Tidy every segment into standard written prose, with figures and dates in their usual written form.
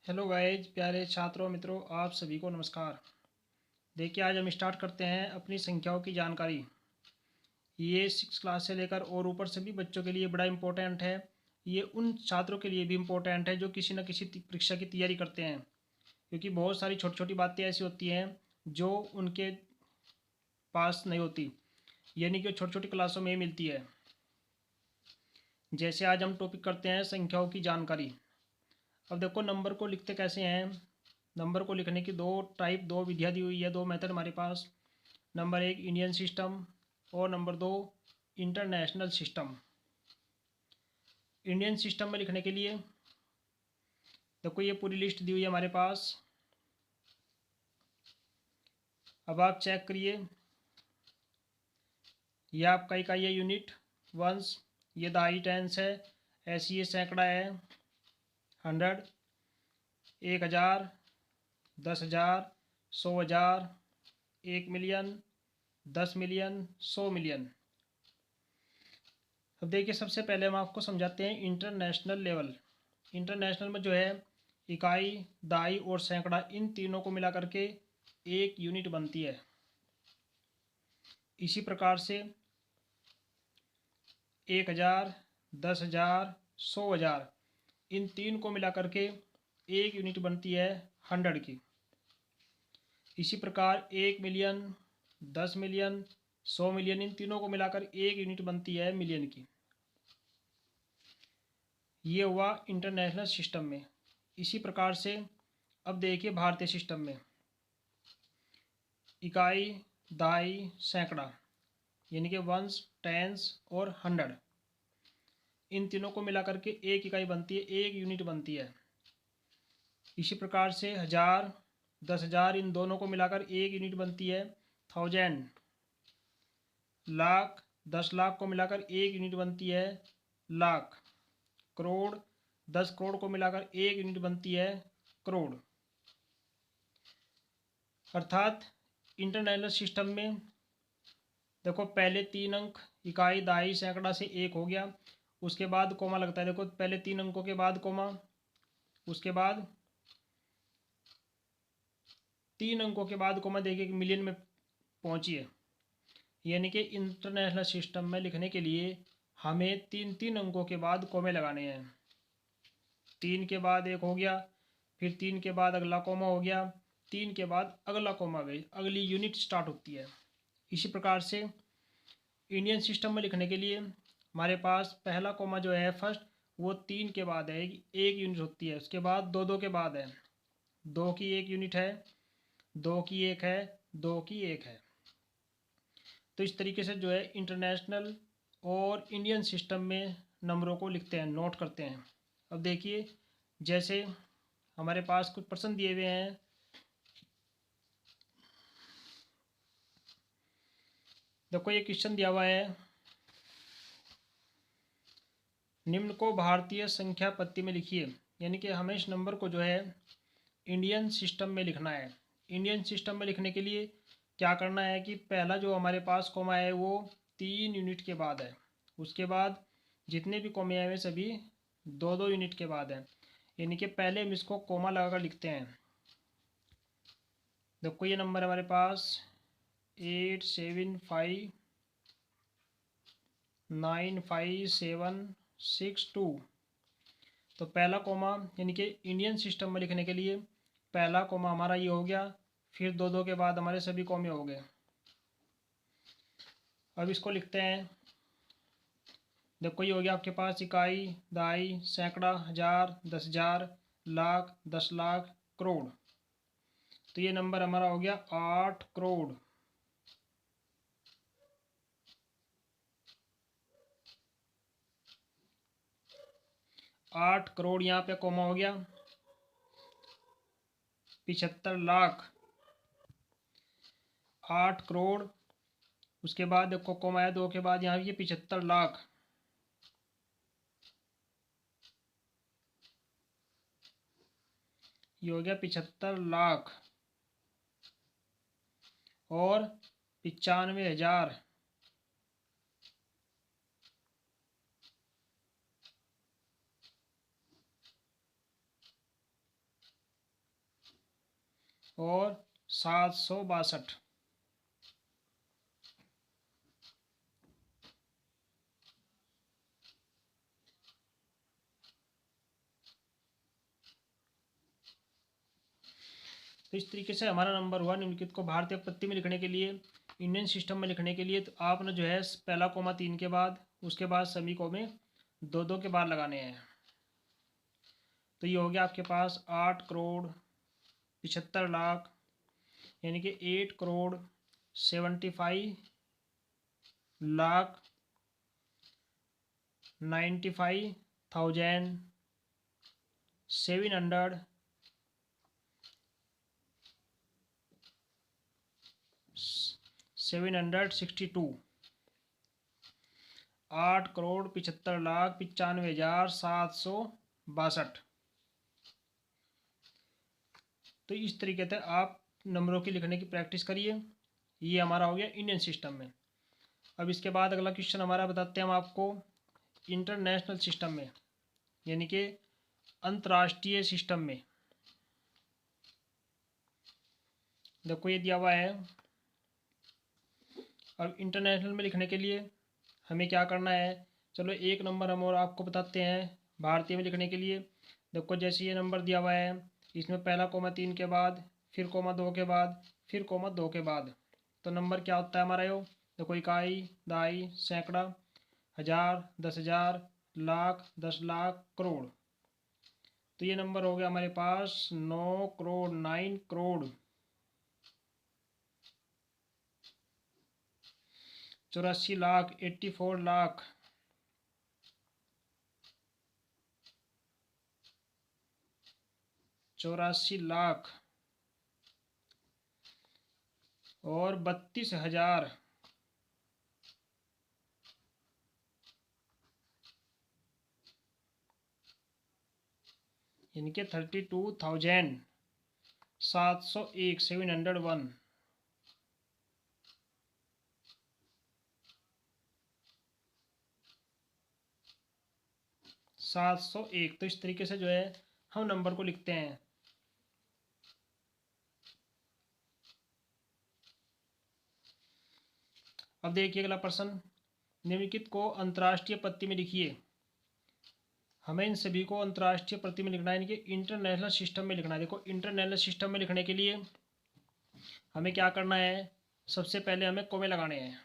Hello guys, प्यारे छात्रों मित्रों, आप सभी को नमस्कार। देखिए, आज हम स्टार्ट करते हैं अपनी संख्याओं की जानकारी। ये 6 क्लास से लेकर और ऊपर सभी बच्चों के लिए बड़ा इम्पोर्टेंट है। ये उन छात्रों के लिए भी इम्पोर्टेंट है जो किसी न किसी परीक्षा की तैयारी करते हैं, क्योंकि बहुत सारी छोटी छोटी बातें ऐसी होती हैं जो उनके पास नहीं होती, यानी कि छोटी छोटी क्लासों में ही मिलती है। जैसे आज हम टॉपिक करते हैं संख्याओं की जानकारी। अब देखो, नंबर को लिखते कैसे हैं। नंबर को लिखने की दो विधियाँ दी हुई है, दो मेथड हमारे पास। नंबर 1 इंडियन सिस्टम और number 2 international system. Indian system में लिखने के लिए देखो, ये पूरी लिस्ट दी हुई है हमारे पास। अब आप चेक करिए, ये आपका इकाई है यूनिट वंस, ये दहाई टेंस है, ऐसी ये सैकड़ा है, 100, 1000, 10,000, 100,000, 1,000,000, 10,000,000, 100,000,000। अब देखिए, सबसे पहले हम आपको समझाते हैं इंटरनेशनल लेवल। इंटरनेशनल में जो है इकाई, दहाई और सैकड़ा, इन तीनों को मिला करके एक यूनिट बनती है। इसी प्रकार से 1000, 10,000, 100,000, इन तीन को मिला करके एक यूनिट बनती है 100 की। इसी प्रकार 1,000,000, 10,000,000, 100,000,000, इन तीनों को मिलाकर एक यूनिट बनती है मिलियन की। ये हुआ इंटरनेशनल सिस्टम में। इसी प्रकार से अब देखिए भारतीय सिस्टम में इकाई, दहाई, सैकड़ा, यानी कि वंस, टेंस और 100, इन तीनों को मिला करके एक इकाई बनती है, एक यूनिट बनती है। इसी प्रकार से 1000, 10,000, इन दोनों को मिलाकर एक यूनिट बनती है 1000। लाख, 10 लाख को मिलाकर एक यूनिट बनती है लाख। करोड़, 10 करोड़ को मिलाकर एक यूनिट बनती है करोड़। अर्थात इंटरनेशनल सिस्टम में देखो, पहले 3 अंक इकाई, दहाई, सैकड़ा से एक हो गया, उसके बाद कोमा लगता है। देखो, पहले 3 अंकों के बाद कोमा, उसके बाद 3 अंकों के बाद कोमा, देखिए कि मिलियन में पहुंची है। यानी कि इंटरनेशनल सिस्टम में लिखने के लिए हमें 3 3 अंकों के बाद कोमे लगाने हैं। 3 के बाद एक हो गया, फिर 3 के बाद अगला कोमा हो गया, 3 के बाद अगला कोमा गई, अगली यूनिट स्टार्ट होती है। इसी प्रकार से इंडियन सिस्टम में लिखने के लिए हमारे पास पहला कोमा जो है फर्स्ट, वो 3 के बाद है, एक यूनिट होती है। उसके बाद दो दो के बाद है, 2 की एक यूनिट है, 2 की एक है, 2 की एक है। तो इस तरीके से जो है इंटरनेशनल और इंडियन सिस्टम में नंबरों को लिखते हैं, नोट करते हैं। अब देखिए, जैसे हमारे पास कुछ प्रश्न दिए हुए हैं। देखो, ये क्वेश्चन दिया हुआ है, निम्न को भारतीय संख्या पत्ती में लिखिए। यानी कि हमें इस नंबर को जो है इंडियन सिस्टम में लिखना है। इंडियन सिस्टम में लिखने के लिए क्या करना है कि पहला जो हमारे पास कोमा है वो 3 यूनिट के बाद है। उसके बाद जितने भी कोमे हैं वे सभी 2 2 यूनिट के बाद है। यानी कि पहले हम इसको कोमा लगाकर लिखते हैं। देखो, ये नंबर हमारे पास 875956762। तो पहला कोमा, यानी कि इंडियन सिस्टम में लिखने के लिए पहला कोमा हमारा ये हो गया, फिर 2 2 के बाद हमारे सभी कोमे हो गए। अब इसको लिखते हैं। देखो, ये हो गया आपके पास इकाई, दहाई, सैकड़ा, 1000, 10,000, लाख, 10 लाख, करोड़। तो ये नंबर हमारा हो गया 8 करोड़। 8 करोड़ यहाँ पे कोमा हो गया। 75 लाख, 8 करोड़, उसके बाद देखो कोमा है 2 के बाद, यहाँ ये 75 लाख। ये हो गया 75 लाख और 95,000। और 762। तो इस तरीके से हमारा नंबर हुआ। निम्नलिखित को भारतीय पत्ती में लिखने के लिए, इंडियन सिस्टम में लिखने के लिए, तो आपने जो है पहला कोमा 3 के बाद, उसके बाद सभी कोमे 2-2 के बाद लगाने हैं। तो ये हो गया आपके पास 8,75,00,000, यानी कि 8,75,95,700 762। 8,75,95,762। तो इस तरीके से आप नंबरों की लिखने की प्रैक्टिस करिए। ये हमारा हो गया इंडियन सिस्टम में। अब इसके बाद अगला क्वेश्चन हमारा बताते हैं हम आपको इंटरनेशनल सिस्टम में, यानी कि अंतर्राष्ट्रीय सिस्टम में। देखो ये दिया हुआ है। अब इंटरनेशनल में लिखने के लिए हमें क्या करना है, चलो एक नंबर हम और आपको बताते हैं भारतीय में लिखने के लिए। देखो जैसे ये नंबर दिया हुआ है, इसमें पहला कोमा 3 के बाद, फिर कोमा 2 के बाद, फिर कोमा 2 के बाद, तो नंबर क्या होता है हमारा यो। देखो इकाई, दहाई, सैकड़ा, हज़ार, 10,000, लाख, 10 लाख, करोड़। तो ये नंबर हो गया हमारे पास 9 करोड़, 9 करोड़ 84 लाख, 84 लाख 84 लाख और 32,000। यानी कि 32,701, 701। 701। तो इस तरीके से जो है हम नंबर को लिखते हैं। अब देखिए अगला प्रश्न, निम्नलिखित को अंतर्राष्ट्रीय पत्ती में लिखिए। हमें इन सभी को अंतर्राष्ट्रीय पत्ती में लिखना है, यानी कि इंटरनेशनल सिस्टम में लिखना है। देखो इंटरनेशनल सिस्टम में लिखने के लिए हमें क्या करना है, सबसे पहले हमें कोमे लगाने हैं।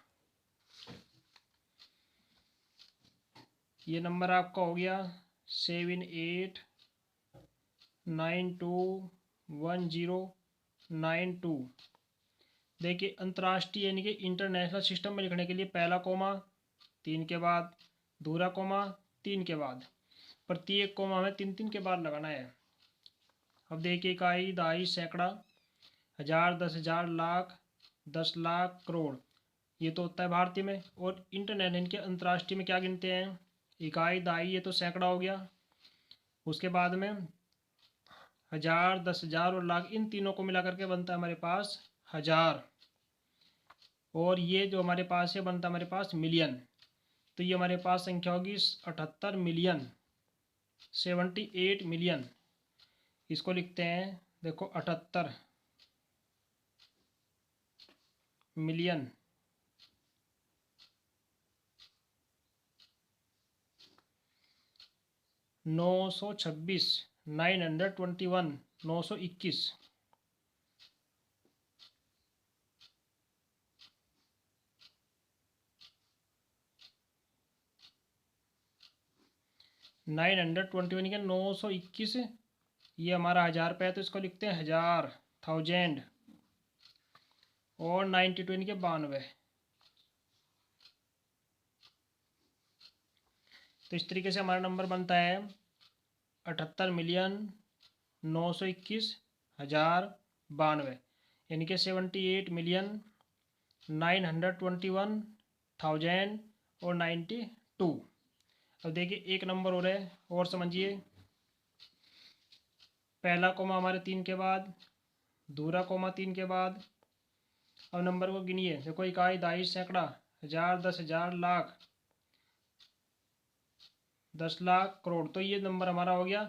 ये नंबर आपका हो गया 78921092। देखिए अंतर्राष्ट्रीय यानी कि इंटरनेशनल सिस्टम में लिखने के लिए पहला कोमा 3 के बाद, दूसरा कोमा 3 के बाद, प्रत्येक कोमा हमें 3-3 के बाद लगाना है। अब देखिए इकाई, दहाई, सैकड़ा, हज़ार, 10,000, लाख, 10 लाख, करोड़, ये तो होता है भारतीय में। और इंटरनेशनल के अंतर्राष्ट्रीय में क्या गिनते हैं, इकाई, दहाई, ये तो सैकड़ा हो गया। उसके बाद में हज़ार, 10,000 और लाख, इन तीनों को मिला करके बनता है हमारे पास हज़ार। और ये जो हमारे पास है बनता है हमारे पास मिलियन। तो ये हमारे पास संख्या होगी 78 मिलियन, 78 मिलियन। इसको लिखते हैं, देखो 78 मिलियन। नौ सौ 921, 921। नाइन हंड्रेड ट्वेंटी वन के 921, ये हमारा हज़ार पे है तो इसको लिखते हैं हज़ार, थाउजेंड। और 92 के 92। तो इस तरीके से हमारा नंबर बनता है 78 मिलियन, 921, हज़ार, 92, यानी कि 78 मिलियन 921,000 और 92। अब देखिए एक नंबर हो रहा है और समझिए, पहला कोमा हमारे 3 के बाद, दूसरा कोमा 3 के बाद। अब नंबर को गिनिए, देखो इकाई, दहाई, सैकड़ा, हज़ार, 10,000, लाख, 10 लाख, करोड़। तो ये नंबर हमारा हो गया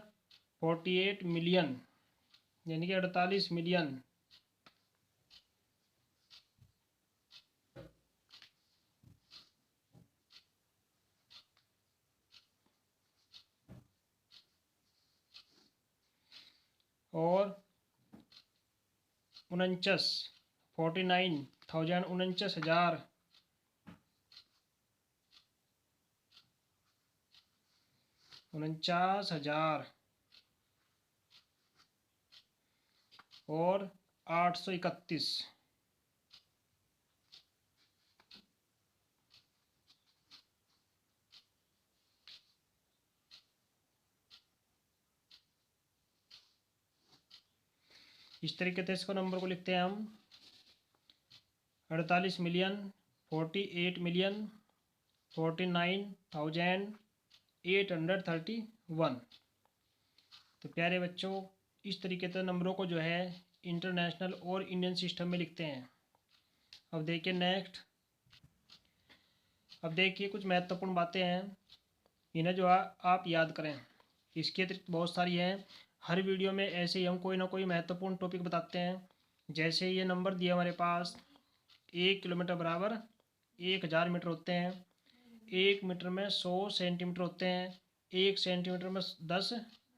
48 मिलियन, यानी कि 48 मिलियन और 49,000 49,000 49,000 और 831। इस तरीके से इसको नंबर को लिखते हैं हम 48,48,49,831। तो प्यारे बच्चों, इस तरीके से नंबरों को जो है इंटरनेशनल और इंडियन सिस्टम में लिखते हैं। अब देखिए नेक्स्ट, अब देखिए कुछ महत्वपूर्ण बातें हैं, इन्हें जो आप याद करें। इसके अतिरिक्त बहुत सारी हैं। हर वीडियो में ऐसे ही हम कोई ना कोई महत्वपूर्ण टॉपिक बताते हैं। जैसे ये नंबर दिया हमारे पास, 1 किलोमीटर बराबर 1000 मीटर होते हैं, 1 मीटर में 100 सेंटीमीटर होते हैं, 1 सेंटीमीटर में 10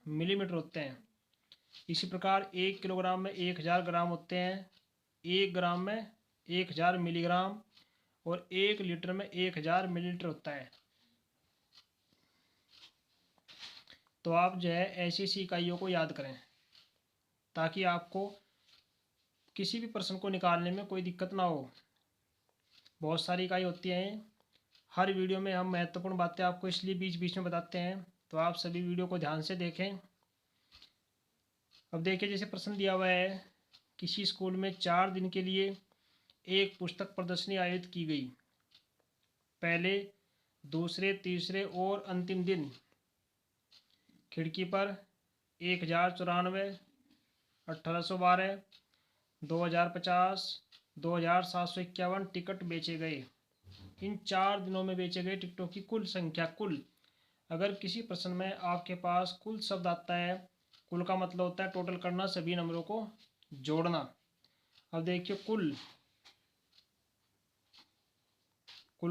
मिलीमीटर होते हैं। इसी प्रकार 1 किलोग्राम में 1000 ग्राम होते हैं, 1 ग्राम में 1000 मिलीग्राम और 1 लीटर में 1000 मिलीलीटर होता है। तो आप जो है ऐसी ऐसी इकाइयों को याद करें ताकि आपको किसी भी प्रश्न को निकालने में कोई दिक्कत ना हो। बहुत सारी इकाई होती हैं। हर वीडियो में हम महत्वपूर्ण बातें आपको इसलिए बीच बीच में बताते हैं, तो आप सभी वीडियो को ध्यान से देखें। अब देखिए, जैसे प्रश्न दिया हुआ है, किसी स्कूल में 4 दिन के लिए एक पुस्तक प्रदर्शनी आयोजित की गई। पहले, दूसरे, तीसरे और अंतिम दिन खिड़की पर 1094, 1812, 2050, 2751 टिकट बेचे गए। इन 4 दिनों में बेचे गए टिकटों की कुल संख्या। कुल, अगर किसी प्रश्न में आपके पास कुल शब्द आता है, कुल का मतलब होता है टोटल करना, सभी नंबरों को जोड़ना। अब देखिए, कुल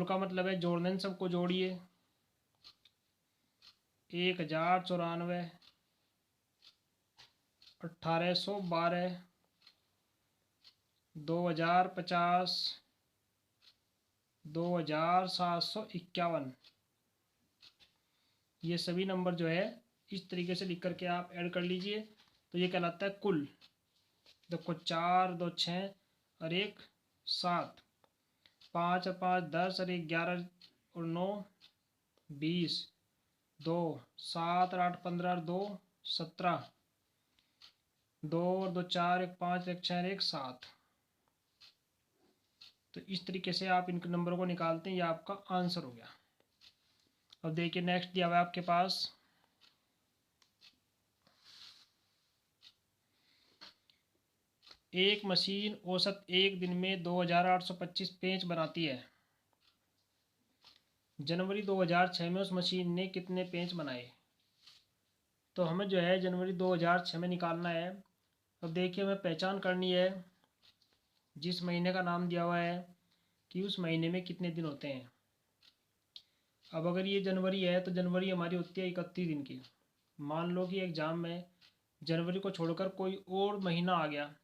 का मतलब है जोड़ने, इन सबको जोड़िए। 1094, 1812, 2050, 2751, ये सभी नंबर जो है इस तरीके से लिख करके आप ऐड कर लीजिए, तो ये कहलाता है कुल। देखो, 4 2 6 और 1 7, 5 और 5 10 और 1 11 और 9 20, 2 7 और 8 15 और 2 17, 2 और 2 4, 1 5 1 6 1 7। तो इस तरीके से आप इन नंबरों को निकालते हैं, ये आपका आंसर हो गया। अब देखिए नेक्स्ट दिया हुआ है आपके पास, एक मशीन औसत एक दिन में 2825 पेंच बनाती है। जनवरी 2006 में उस मशीन ने कितने पेंच बनाए? तो हमें जो है जनवरी 2006 में निकालना है। अब देखिए, हमें पहचान करनी है जिस महीने का नाम दिया हुआ है कि उस महीने में कितने दिन होते हैं। अब अगर ये जनवरी है तो जनवरी हमारी होती है 31 दिन की। मान लो कि एग्ज़ाम में जनवरी को छोड़कर कोई और महीना आ गया,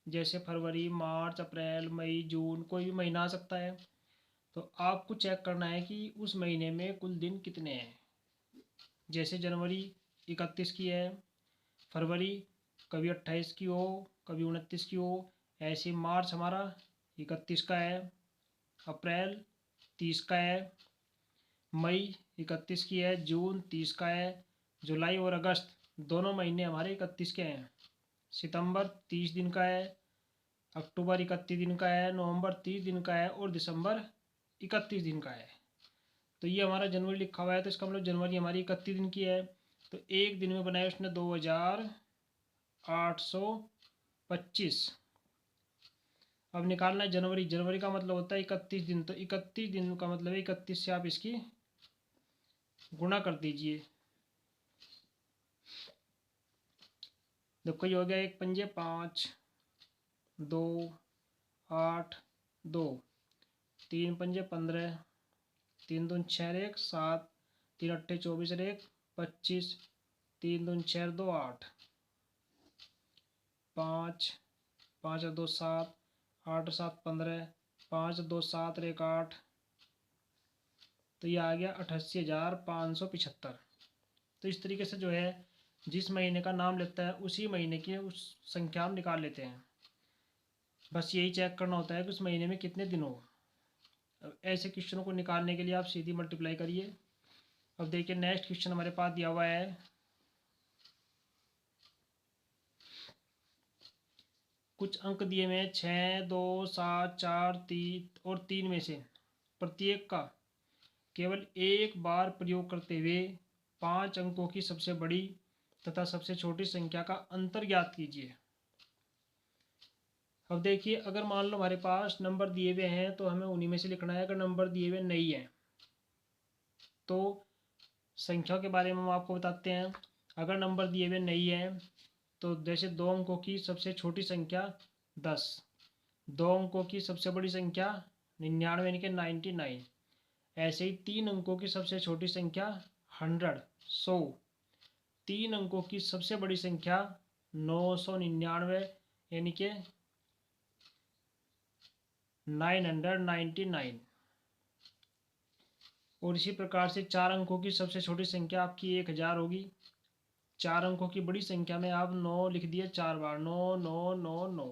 जैसे फरवरी, मार्च, अप्रैल, मई, जून, कोई भी महीना आ सकता है। तो आपको चेक करना है कि उस महीने में कुल दिन कितने हैं। जैसे जनवरी 31 की है, फरवरी कभी 28 की हो, कभी 29 की हो, ऐसे मार्च हमारा 31 का है, अप्रैल 30 का है, मई 31 की है, जून 30 का है, जुलाई और अगस्त दोनों महीने हमारे 31 के हैं, सितंबर 30 दिन का है, अक्टूबर 31 दिन का है, नवंबर 30 दिन का है और दिसंबर 31 दिन का है। तो ये हमारा जनवरी लिखा हुआ है, तो इसका मतलब जनवरी हमारी 31 दिन की है। तो एक दिन में बनाया उसने 2825। अब निकालना है जनवरी। जनवरी का मतलब होता है 31 दिन, तो 31 दिन का मतलब है 31 से आप इसकी गुणा कर दीजिए। देखो, ये हो गया 1 पंजे 5, 2 8 2, 3 पंजे 15, 3 दून 6 1 7, 3 अट्ठे 24 1 25, 3 दून 6 2 8। 5, 5 और 2 7, 8 और 7 15, 5 और 2 7 और 1 8, तो ये आ गया 88,575। तो इस तरीके से जो है जिस महीने का नाम लेता है उसी महीने की उस संख्या हम निकाल लेते हैं। बस यही चेक करना होता है कि उस महीने में कितने दिन हो। अब ऐसे क्वेश्चनों को निकालने के लिए आप सीधी मल्टीप्लाई करिए। अब देखिए नेक्स्ट क्वेश्चन हमारे पास दिया हुआ है, कुछ अंक दिए हुए हैं 6, 2, 7, 4, 3 और 3 में से प्रत्येक का केवल एक बार प्रयोग करते हुए 5 अंकों की सबसे बड़ी तथा सबसे छोटी संख्या का अंतर ज्ञात कीजिए। अब देखिए अगर मान लो हमारे पास नंबर दिए हुए हैं तो हमें उन्हीं में से लिखना है। अगर नंबर दिए हुए नहीं हैं तो संख्याओं के बारे में हम आपको बताते हैं। अगर नंबर दिए हुए नहीं हैं तो जैसे 2 अंकों की सबसे छोटी संख्या 10, 2 अंकों की सबसे बड़ी संख्या 99 यानी कि 99, ऐसे ही 3 अंकों की सबसे छोटी संख्या 100, 100, 3 अंकों की सबसे बड़ी संख्या 999 यानी कि 999, और इसी प्रकार से 4 अंकों की सबसे छोटी संख्या आपकी 1000 होगी। 4 अंकों की बड़ी संख्या में आप 9 लिख दिए 4 बार, 9 9 9 9।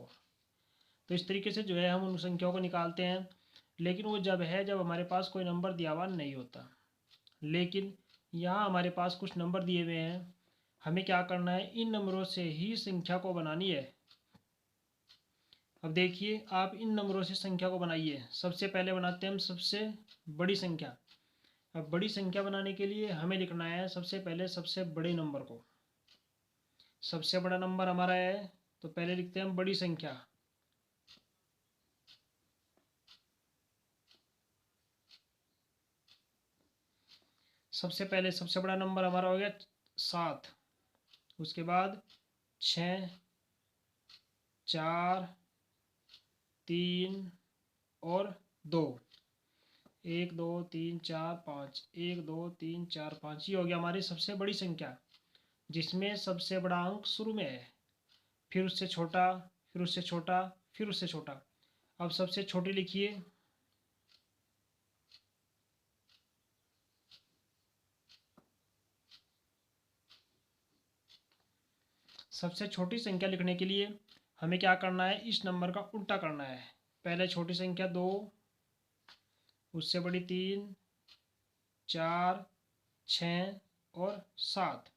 तो इस तरीके से जो है हम उन संख्याओं को निकालते हैं। लेकिन वो जब हमारे पास कोई नंबर दिया हुआ नहीं होता। लेकिन यहाँ हमारे पास कुछ नंबर दिए हुए हैं, हमें क्या करना है, इन नंबरों से ही संख्या को बनानी है। अब देखिए आप इन नंबरों से संख्या को बनाइए। सबसे पहले बनाते हैं हम सबसे बड़ी संख्या। अब बड़ी संख्या बनाने के लिए हमें लिखना है सबसे पहले सबसे बड़े नंबर को। सबसे बड़ा नंबर हमारा है तो पहले लिखते हैं हम बड़ी संख्या। सबसे पहले सबसे बड़ा नंबर हमारा हो गया 7, उसके बाद 6, 4, 3 और 2, 1 2 3 4 5, 1 2 3 4 5, ये हो गया हमारी सबसे बड़ी संख्या जिसमें सबसे बड़ा अंक शुरू में है, फिर उससे छोटा, फिर उससे छोटा, फिर उससे छोटा। अब सबसे छोटी लिखिए। सबसे छोटी संख्या लिखने के लिए हमें क्या करना है, इस नंबर का उल्टा करना है। पहले छोटी संख्या 2, उससे बड़ी 3, 4, 6 और 7।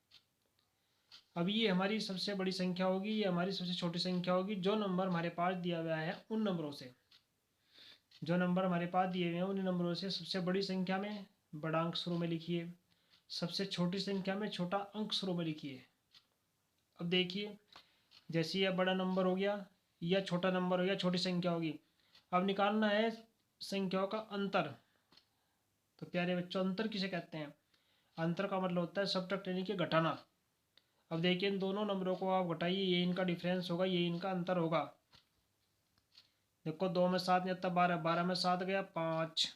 अब ये हमारी सबसे बड़ी संख्या होगी, ये हमारी सबसे छोटी संख्या होगी। जो नंबर हमारे पास दिया हुआ है उन नंबरों से, जो नंबर हमारे पास दिए हुए हैं उन नंबरों से सबसे बड़ी संख्या में बड़ा अंक शुरू में लिखिए, सबसे छोटी संख्या में छोटा अंक शुरू में लिखिए। अब देखिए जैसे यह बड़ा नंबर हो गया या छोटा नंबर हो गया, छोटी संख्या होगी। अब निकालना है संख्याओं का अंतर। तो प्यारे बच्चों अंतर किसे कहते हैं, अंतर का मतलब होता है सब्ट्रैक्ट यानी कि घटाना। अब देखिए इन दोनों नंबरों को आप घटाइए, ये इनका डिफरेंस होगा, ये इनका अंतर होगा। देखो 2 में 7 नहीं आता 12, 12 में 7 गया 5,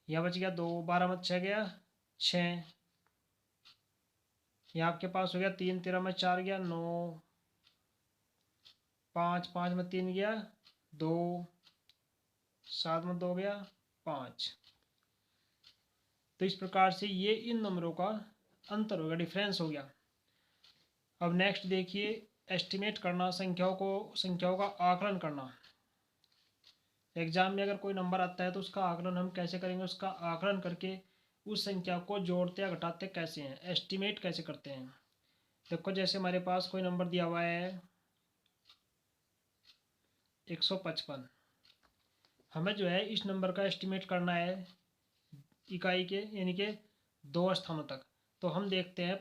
यह बच गया 2, 12 में 6 गया 6, यह आपके पास हो गया 3, 13 में 4 गया 9, 5, 5 में 3 गया 2, 7 में 2 गया 5। तो इस प्रकार से ये इन नंबरों का अंतर हो गया, डिफरेंस हो गया। अब नेक्स्ट देखिए एस्टिमेट करना, संख्याओं का आकलन करना। एग्जाम में अगर कोई नंबर आता है तो उसका आकलन हम कैसे करेंगे, उसका आकलन करके उस संख्या को जोड़ते या घटाते कैसे हैं, एस्टिमेट कैसे करते हैं। देखो जैसे हमारे पास कोई नंबर दिया हुआ है 155, हमें जो है इस नंबर का एस्टिमेट करना है इकाई के यानी कि 2 स्थानों तक। तो हम देखते हैं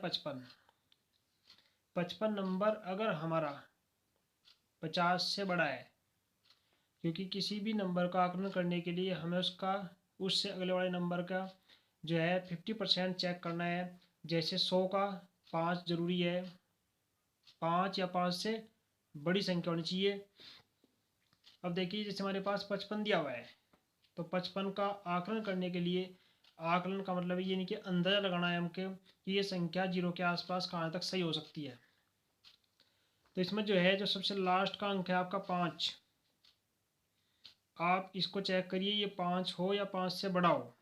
55 नंबर अगर हमारा 50 से बड़ा है, क्योंकि किसी भी नंबर का आकलन करने के लिए हमें उसका उससे अगले वाले नंबर का जो है 50% चेक करना है। जैसे 100 का 5 जरूरी है, 5 या 5 से बड़ी संख्या होनी चाहिए। अब देखिए जैसे हमारे पास 55 दिया हुआ है तो 55 का आकलन करने के लिए, आकलन का मतलब ये नहीं कि अंदाजा लगाना है हमको कि ये संख्या 0 के आसपास कहाँ तक सही हो सकती है। तो इसमें जो है जो सबसे लास्ट का अंक है आपका 5, आप इसको चेक करिए ये 5 हो या 5 से बड़ा हो।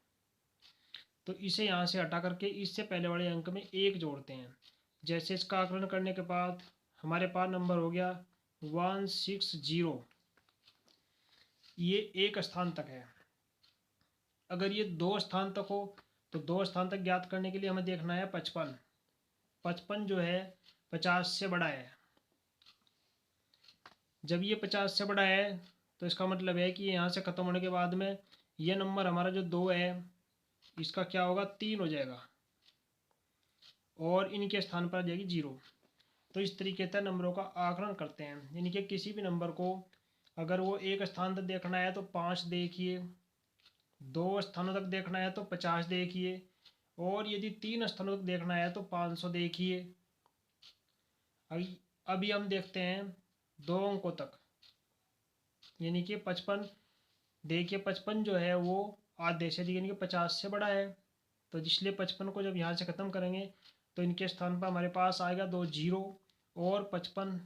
तो इसे यहाँ से हटा करके इससे पहले वाले अंक में 1 जोड़ते हैं। जैसे इसका आकलन करने के बाद हमारे पास नंबर हो गया 160। ये एक स्थान तक है। अगर ये 2 स्थान तक हो तो 2 स्थान तक ज्ञात करने के लिए हमें देखना है 55। 55 जो है 50 से बड़ा है। जब ये 50 से बड़ा है तो इसका मतलब है कि यहाँ से ख़त्म होने के बाद में ये नंबर हमारा जो 2 है इसका क्या होगा 3 हो जाएगा और इनके स्थान पर आ जाएगी 0। तो इस तरीके से नंबरों का आकलन करते हैं। यानी कि किसी भी नंबर को अगर वो एक स्थान तक देखना है तो 5 देखिए, 2 स्थानों तक देखना है तो 50 देखिए, और यदि 3 स्थानों तक देखना है तो 500 देखिए। अभी हम देखते हैं 2 अंकों तक, यानी कि 55। देखिए 55 जो है वो आधे से यानी कि 50 से बड़ा है। तो इसलिए 55 को जब यहाँ से ख़त्म करेंगे तो इनके स्थान पर हमारे पास आएगा 2 0, और 55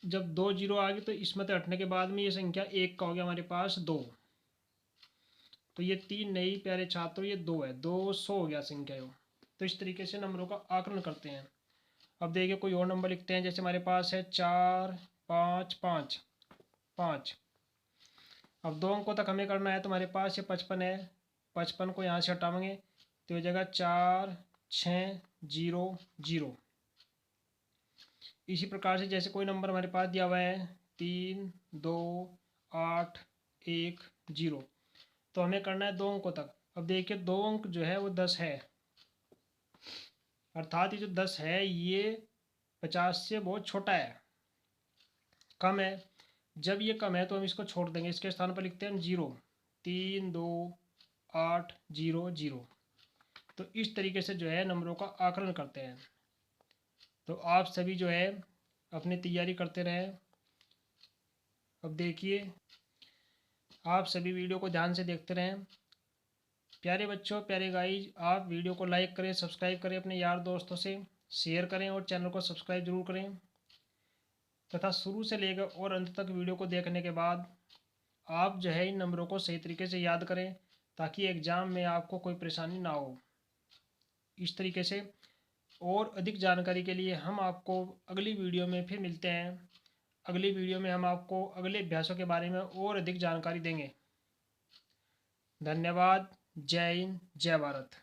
जब 2 0 आ गए तो इसमें से हटने के बाद में ये संख्या 1 का हो गया हमारे पास 2। तो ये 3 नहीं प्यारे छात्रों, ये 2 है, 200 हो गया संख्या यो। तो इस तरीके से नंबरों का आकलन करते हैं। अब देखिए कोई और नंबर लिखते हैं। जैसे हमारे पास है 4 5 5 5। अब 2 अंकों तक हमें करना है तो हमारे पास ये 55 है। 55 को यहाँ से हटाएंगे तो ये जगह 4 6 0 0। इसी प्रकार से जैसे कोई नंबर हमारे पास दिया हुआ है 3 2 8 1 0, तो हमें करना है 2 अंकों तक। अब देखिए 2 अंक जो है वो 10 है, अर्थात ये जो 10 है ये 50 से बहुत छोटा है, कम है। जब ये कम है तो हम इसको छोड़ देंगे, इसके स्थान पर लिखते हैं हम 0, 3 2 8 0 0। तो इस तरीके से जो है नंबरों का आकलन करते हैं। तो आप सभी जो है अपनी तैयारी करते रहें। अब देखिए आप सभी वीडियो को ध्यान से देखते रहें। प्यारे बच्चों, प्यारे गाइज, आप वीडियो को लाइक करें, सब्सक्राइब करें, अपने यार दोस्तों से शेयर करें और चैनल को सब्सक्राइब जरूर करें। तथा शुरू से लेकर और अंत तक वीडियो को देखने के बाद आप जो है इन नंबरों को सही तरीके से याद करें ताकि एग्ज़ाम में आपको कोई परेशानी ना हो। इस तरीके से और अधिक जानकारी के लिए हम आपको अगली वीडियो में फिर मिलते हैं। अगली वीडियो में हम आपको अगले अभ्यासों के बारे में और अधिक जानकारी देंगे। धन्यवाद। जय हिंद, जय भारत।